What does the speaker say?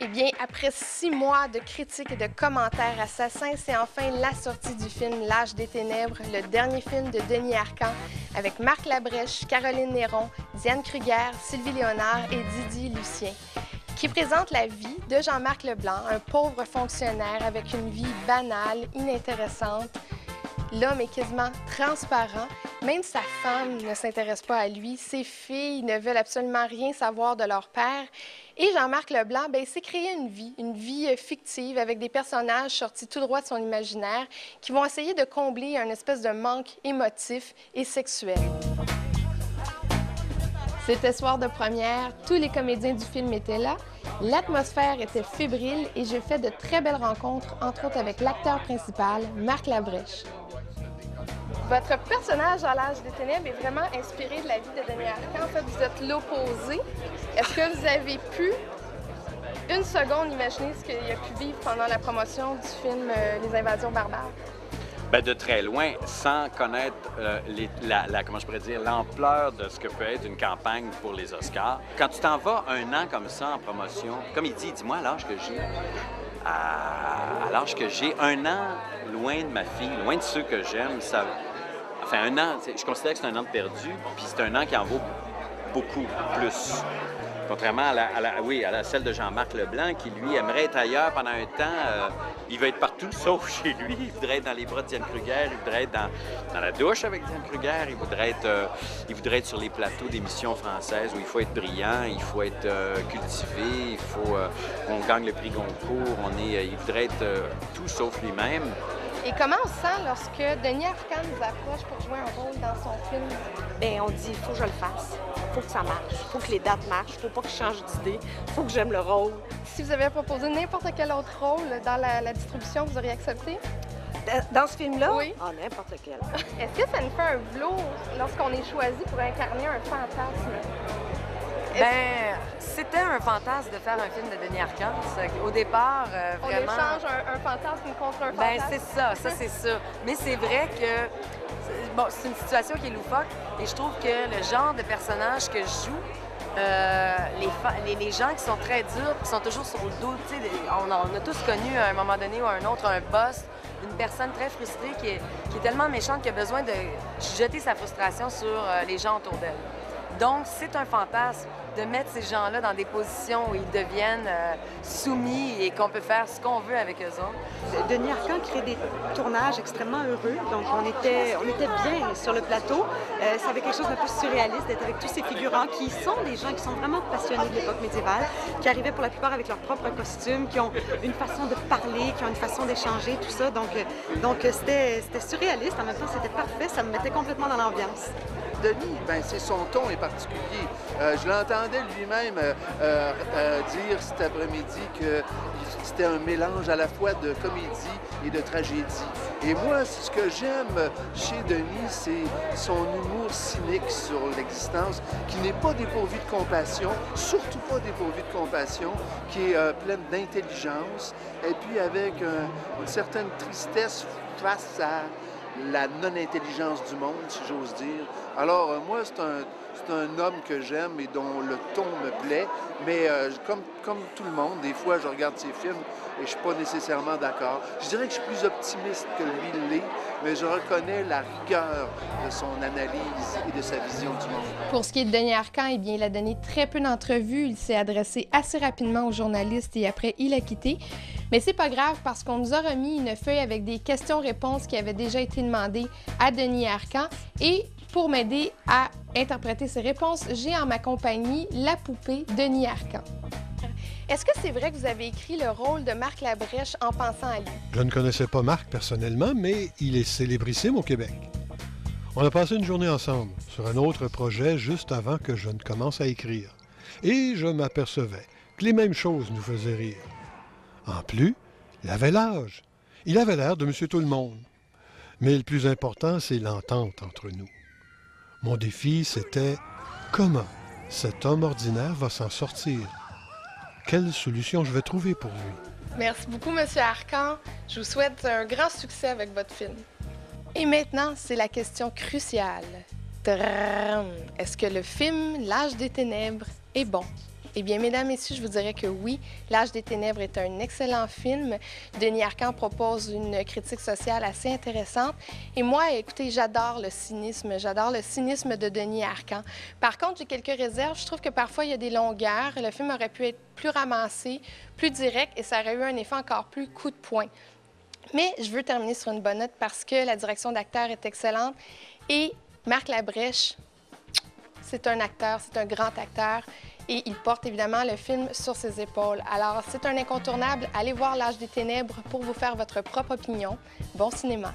Eh bien, après 6 mois de critiques et de commentaires assassins, c'est enfin la sortie du film L'Âge des Ténèbres, le dernier film de Denis Arcand, avec Marc Labrèche, Caroline Néron, Diane Kruger, Sylvie Léonard et Didier Lucien, qui présente la vie de Jean-Marc Leblanc, un pauvre fonctionnaire avec une vie banale, inintéressante. L'homme est quasiment transparent. Même sa femme ne s'intéresse pas à lui. Ses filles ne veulent absolument rien savoir de leur père. Et Jean-Marc Leblanc, il s'est créé une vie fictive avec des personnages sortis tout droit de son imaginaire qui vont essayer de combler un espèce de manque émotif et sexuel. C'était soir de première, tous les comédiens du film étaient là, l'atmosphère était fébrile et j'ai fait de très belles rencontres, entre autres avec l'acteur principal, Marc Labrèche. Votre personnage à l'âge des ténèbres est vraiment inspiré de la vie de Denis Arcand. En fait, vous êtes l'opposé. Est-ce que vous avez pu, une seconde, imaginer ce qu'il a pu vivre pendant la promotion du film Les Invasions barbares? Bien, de très loin, sans connaître comment je pourrais dire, l'ampleur de ce que peut être une campagne pour les Oscars. Quand tu t'en vas un an comme ça en promotion, comme il dit, dis-moi à l'âge que j'ai. À l'âge que j'ai, un an loin de ma fille, loin de ceux que j'aime, ça... Enfin, un an, je considère que c'est un an de perdu, puis c'est un an qui en vaut beaucoup plus. Contrairement à celle de Jean-Marc Leblanc, qui, lui, aimerait être ailleurs pendant un temps. Il veut être partout, sauf chez lui. Il voudrait être dans les bras de Diane Kruger, il voudrait être dans la douche avec Diane Kruger, il voudrait être sur les plateaux d'émissions françaises où il faut être brillant, il faut être cultivé, il faut qu'on gagne le prix Goncourt, il voudrait être tout sauf lui-même. Et comment on se sent lorsque Denis Arcand nous approche pour jouer un rôle dans son film? Bien, on dit, il faut que je le fasse. Il faut que ça marche. Il faut que les dates marchent. Il ne faut pas que je change d'idée. Il faut que j'aime le rôle. Si vous avez proposé n'importe quel autre rôle dans la distribution, vous auriez accepté? Dans ce film-là? Oui. Ah, n'importe quel. Est-ce que ça nous fait un velours lorsqu'on est choisi pour incarner un fantasme? Bien, c'était un fantasme de faire un film de Denis Arcand. Au départ, vraiment... On échange un fantasme contre un fantasme? Bien, c'est ça, c'est ça. Mais c'est vrai que... Bon, c'est une situation qui est loufoque et je trouve que le genre de personnage que je joue, les gens qui sont très durs, qui sont toujours sur le dos, tu sais, on a tous connu à un moment donné ou à un autre un boss, une personne très frustrée qui est tellement méchante qu'il a besoin de jeter sa frustration sur les gens autour d'elle. Donc, c'est un fantasme de mettre ces gens-là dans des positions où ils deviennent soumis et qu'on peut faire ce qu'on veut avec eux autres. Denis Arcand crée des tournages extrêmement heureux. Donc, on était bien sur le plateau. Ça avait quelque chose d'un peu surréaliste d'être avec tous ces figurants qui sont des gens qui sont vraiment passionnés de l'époque médiévale, qui arrivaient pour la plupart avec leurs propres costumes, qui ont une façon de parler, qui ont une façon d'échanger, tout ça. Donc c'était surréaliste. En même temps, c'était parfait. Ça me mettait complètement dans l'ambiance. Denis, c'est son ton est particulier. Je l'entendais lui-même dire cet après-midi que c'était un mélange à la fois de comédie et de tragédie. Et moi, ce que j'aime chez Denis, c'est son humour cynique sur l'existence, qui n'est pas dépourvu de compassion, surtout pas dépourvu de compassion, qui est pleine d'intelligence, et puis avec une certaine tristesse face à la non-intelligence du monde, si j'ose dire. Alors, moi, c'est un homme que j'aime et dont le ton me plaît, mais comme tout le monde, des fois, je regarde ses films et je ne suis pas nécessairement d'accord. Je dirais que je suis plus optimiste que lui l'est, mais je reconnais la rigueur de son analyse et de sa vision du monde. Pour ce qui est de Denis Arcand, eh bien, il a donné très peu d'entrevues. Il s'est adressé assez rapidement aux journalistes et après, il a quitté. Mais c'est pas grave parce qu'on nous a remis une feuille avec des questions-réponses qui avaient déjà été demandées à Denis Arcand. Et pour m'aider à interpréter ces réponses, j'ai en ma compagnie la poupée Denis Arcand. Est-ce que c'est vrai que vous avez écrit le rôle de Marc Labrèche en pensant à lui? Je ne connaissais pas Marc personnellement, mais il est célébrissime au Québec. On a passé une journée ensemble sur un autre projet juste avant que je ne commence à écrire. Et je m'apercevais que les mêmes choses nous faisaient rire. En plus, il avait l'âge. Il avait l'air de Monsieur Tout-le-Monde. Mais le plus important, c'est l'entente entre nous. Mon défi, c'était comment cet homme ordinaire va s'en sortir? Quelle solution je vais trouver pour lui? Merci beaucoup, Monsieur Arcand. Je vous souhaite un grand succès avec votre film. Et maintenant, c'est la question cruciale. Est-ce que le film L'Âge des Ténèbres est bon? Eh bien, mesdames, messieurs, je vous dirais que oui, L'Âge des ténèbres est un excellent film. Denis Arcand propose une critique sociale assez intéressante. Et moi, écoutez, j'adore le cynisme de Denis Arcand. Par contre, j'ai quelques réserves. Je trouve que parfois, il y a des longueurs. Le film aurait pu être plus ramassé, plus direct, et ça aurait eu un effet encore plus coup de poing. Mais je veux terminer sur une bonne note parce que la direction d'acteur est excellente. Et Marc Labrèche, c'est un acteur, c'est un grand acteur. Et il porte évidemment le film sur ses épaules. Alors, c'est un incontournable. Allez voir L'Âge des ténèbres pour vous faire votre propre opinion. Bon cinéma!